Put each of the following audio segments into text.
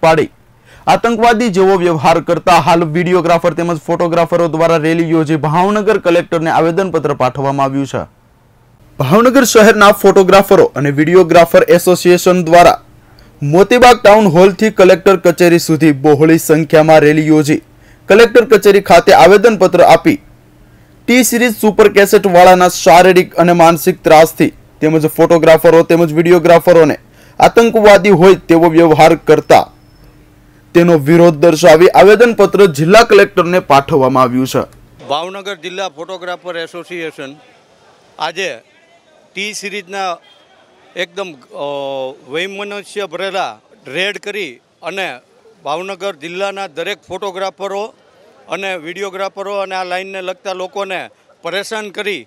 પાડી આતંકવાદી જેવો વ્યવહાર કરતા હાલ વિડીયોગ્રાફર તેમજ ફોટોગ્રાફરો દ્વારા રેલી યોજી ભાવનગર કલેક્ટરને આવેદનપત્ર પાઠવવામાં આવ્યું છે। ભાવનગર શહેરના ફોટોગ્રાફરો અને વિડીયોગ્રાફર એસોસિએશન દ્વારા મોતીબાગ ટાઉન હોલથી કલેક્ટર કચેરી સુધી બહોળી સંખ્યામાં રેલી યોજી કલેક્ટર કચેરી ખાતે આવેદનપત્ર આપી ટી સિરીઝ સુપર કેસેટ વાળાના શારીરિક અને માનસિક ત્રાસથી તેમજ ફોટોગ્રાફરો તેમજ વિડીયોગ્રાફરોને આતંકવાદી હોય તેવો વ્યવહાર કરતા તેનો વિરોધ દર્શાવી આવેદનપત્ર જિલ્લા કલેક્ટરને પાઠવવામાં આવ્યું છે। ભાવનગર જિલ્લા ફોટોગ્રાફર એસોસિએશન આજે ટી સિરીઝના એકદમ વૈમનસ્ય ભરેલા રેડ કરી અને ભાવનગર જિલ્લાના દરેક ફોટોગ્રાફરો અને વિડીયોગ્રાફરો અને આ લાઇનને લગતા લોકોને પરેશાન કરી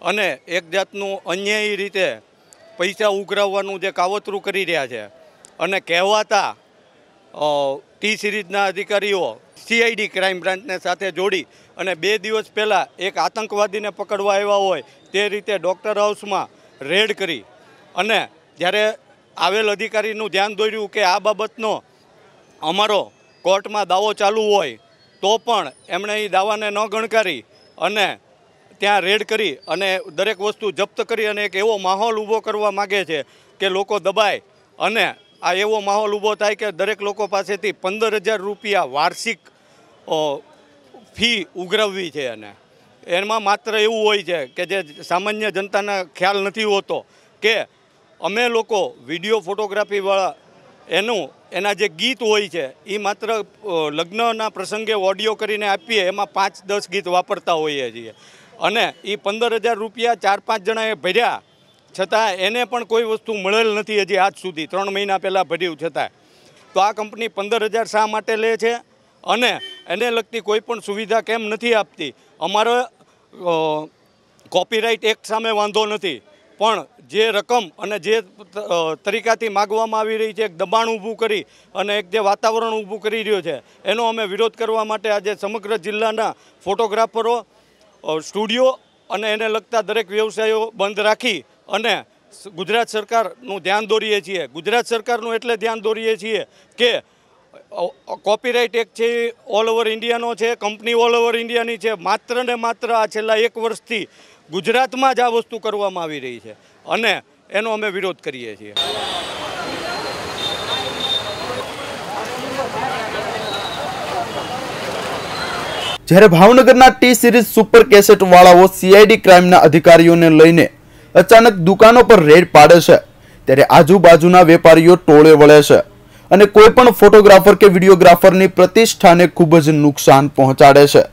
અને એક જાતનું અન્યાયી રીતે પૈસા ઉઘરાવવાનું જે કાવતરું કરી રહ્યા છે અને કહેવાતા ટી સિરીઝના અધિકારીઓ સીઆઈડી ક્રાઇમ બ્રાન્ચને સાથે જોડી અને 2 દિવસ પહેલાં એક આતંકવાદીને પકડવા આવ્યા હોય તે રીતે ડૉક્ટર હાઉસમાં રેડ કરી અને જ્યારે આવેલ અધિકારીનું ધ્યાન દોર્યું કે આ બાબતનો અમારો કોર્ટમાં દાવો ચાલુ હોય તો પણ એમણે એ દાવાને ન ગણકારી અને ત્યાં રેડ કરી અને દરેક વસ્તુ જપ્ત કરી અને એક એવો માહોલ ઊભો કરવા માગે છે કે લોકો દબાય અને આ એવો માહોલ ઊભો થાય કે દરેક લોકો પાસેથી 15,000 રૂપિયા વાર્ષિક ફી ઉઘરાવવી છે અને એમાં માત્ર એવું હોય છે કે જે સામાન્ય જનતાને ખ્યાલ નથી હોતો કે અમે લોકો વિડીયો ફોટોગ્રાફીવાળા એના જે ગીત હોય છે એ માત્ર લગ્નના પ્રસંગે ઓડિયો કરીને આપીએ એમાં 5-10 ગીત વાપરતા હોઈએ છીએ અને એ 15,000 રૂપિયા 4-5 જણાએ ભર્યા છતાં એને પણ કોઈ વસ્તુ મળેલ નથી હજી આજ સુધી 3 મહિના પહેલાં ભર્યું છતાં તો આ કંપની 15,000 શા માટે લે છે અને એને લગતી કોઈ પણ સુવિધા કેમ નથી આપતી। અમારો કોપીરાઇટ એક્ટ સામે વાંધો નથી પણ જે રકમ અને જે તરીકાથી માગવામાં આવી રહી છે એક દબાણ ઊભું કરી અને એક જે વાતાવરણ ઊભું કરી રહ્યો છે એનો અમે વિરોધ કરવા માટે આજે સમગ્ર જિલ્લાના ફોટોગ્રાફરો સ્ટુડિયો અને એને લગતા દરેક વ્યવસાયો બંધ રાખી અને ગુજરાત સરકારનું ધ્યાન દોરીએ છીએ। ગુજરાત સરકારનું એટલે ધ્યાન દોરીએ છીએ કે કોપીરાઇટ એક્ટ છે ઓલ ઓવર ઇન્ડિયાનો છે, કંપની ઓલ ઓવર ઇન્ડિયાની છે, માત્ર ને માત્ર આ છેલ્લા 1 વર્ષથી ગુજરાતમાં જ આ વસ્તુ કરવામાં આવી રહી છે અને એનો અમે વિરોધ કરીએ છીએ। જ્યારે ભાવનગરના ટી સિરીઝ સુપર કેસેટ વાળાઓ સીઆઈડી ક્રાઇમના અધિકારીઓને લઈને અચાનક દુકાનો પર રેડ પાડે છે ત્યારે આજુબાજુના વેપારીઓ ટોળે વળે છે અને કોઈ પણ ફોટોગ્રાફર કે વિડીયોગ્રાફરની પ્રતિષ્ઠાને ખૂબ જ નુકસાન પહોંચાડે છે।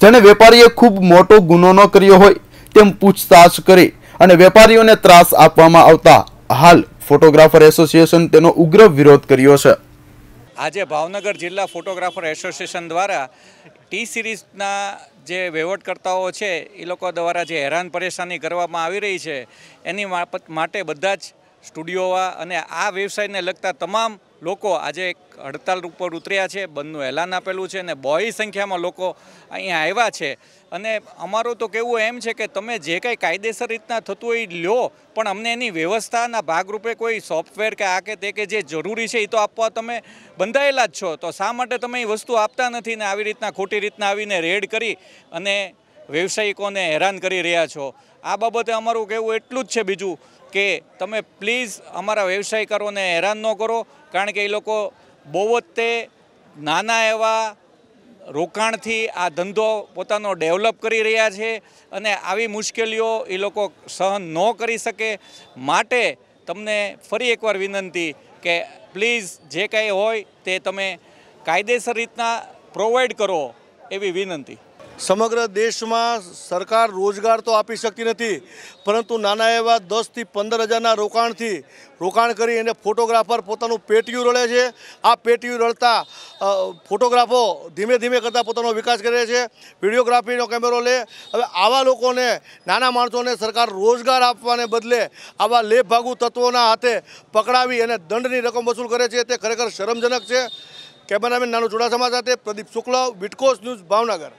જેને વેપારીએ ખૂબ મોટો ગુનો ન કર્યો હોય તેમ પૂછતાછ કરી અને વેપારીઓને ત્રાસ આપવામાં આવતા હાલ ફોટોગ્રાફર એસોસિએશન તેનો ઉગ્ર વિરોધ કર્યો છે। આજે ભાવનગર જિલ્લા ફોટોગ્રાફર એસોસિએશન દ્વારા ટી સિરીઝના જે વહીવટકર્તાઓ છે એ લોકો દ્વારા જે હેરાન પરેશાની કરવામાં આવી રહી છે એની માટે બધા જ સ્ટુડિયોવા અને આ વ્યવસાયને લગતા તમામ લોકો આજે હડતાલ ઉપર ઉતર્યા છે। બંધનું એલાન આપેલું છે અને બહોળી સંખ્યામાં લોકો અહીંયા આવ્યા છે અને અમારું તો કહેવું એમ છે કે તમે જે કંઈ કાયદેસર રીતના થતું હોય લ્યો પણ અમને એની વ્યવસ્થાના ભાગરૂપે કોઈ સોફ્ટવેર કે આ કે તે કે જે જરૂરી છે એ તો આપવા તમે બંધાયેલા જ છો તો શા માટે તમે એ વસ્તુ આપતા નથી ને આવી રીતના ખોટી રીતના આવીને રેડ કરી અને વ્યવસાયિકોને હેરાન કરી રહ્યા છો। આ બાબતે અમારું કહેવું એટલું જ છે બીજું કે તમે પ્લીઝ અમારા વ્યવસાયિકોને હેરાન ન કરો કારણ કે એ લોકો બહુ જ તે નાના એવા રોકાણથી આ ધંધો પોતાનો ડેવલપ કરી રહ્યા છે અને આવી મુશ્કેલીઓ એ લોકો સહન ન કરી શકે માટે તમને ફરી એકવાર વિનંતી કે પ્લીઝ જે કંઈ હોય તે તમે કાયદેસર રીતના પ્રોવાઈડ કરો એવી વિનંતી। સમગ્ર દેશમાં સરકાર રોજગાર તો આપી શકતી નથી પરંતુ નાના એવા 10 થી 15,000ના રોકાણ કરી અને ફોટોગ્રાફર પોતાનું પેટીયું રળે છે। આ પેટીયું રળતા ફોટોગ્રાફો ધીમે ધીમે કરતાં પોતાનો વિકાસ કરે છે, વિડીયોગ્રાફીનો કેમેરો લે। હવે આવા લોકોને નાના માણસોને સરકાર રોજગાર આપવાને બદલે આવા લેભાગુ તત્વોના હાથે પકડાવી અને દંડની રકમ વસૂલ કરે છે તે ખરેખર શરમજનક છે। કેમેરામેન નાનું ચુડાસમા સાથે પ્રદીપ શુક્લ, વિટકોસ ન્યૂઝ, ભાવનગર।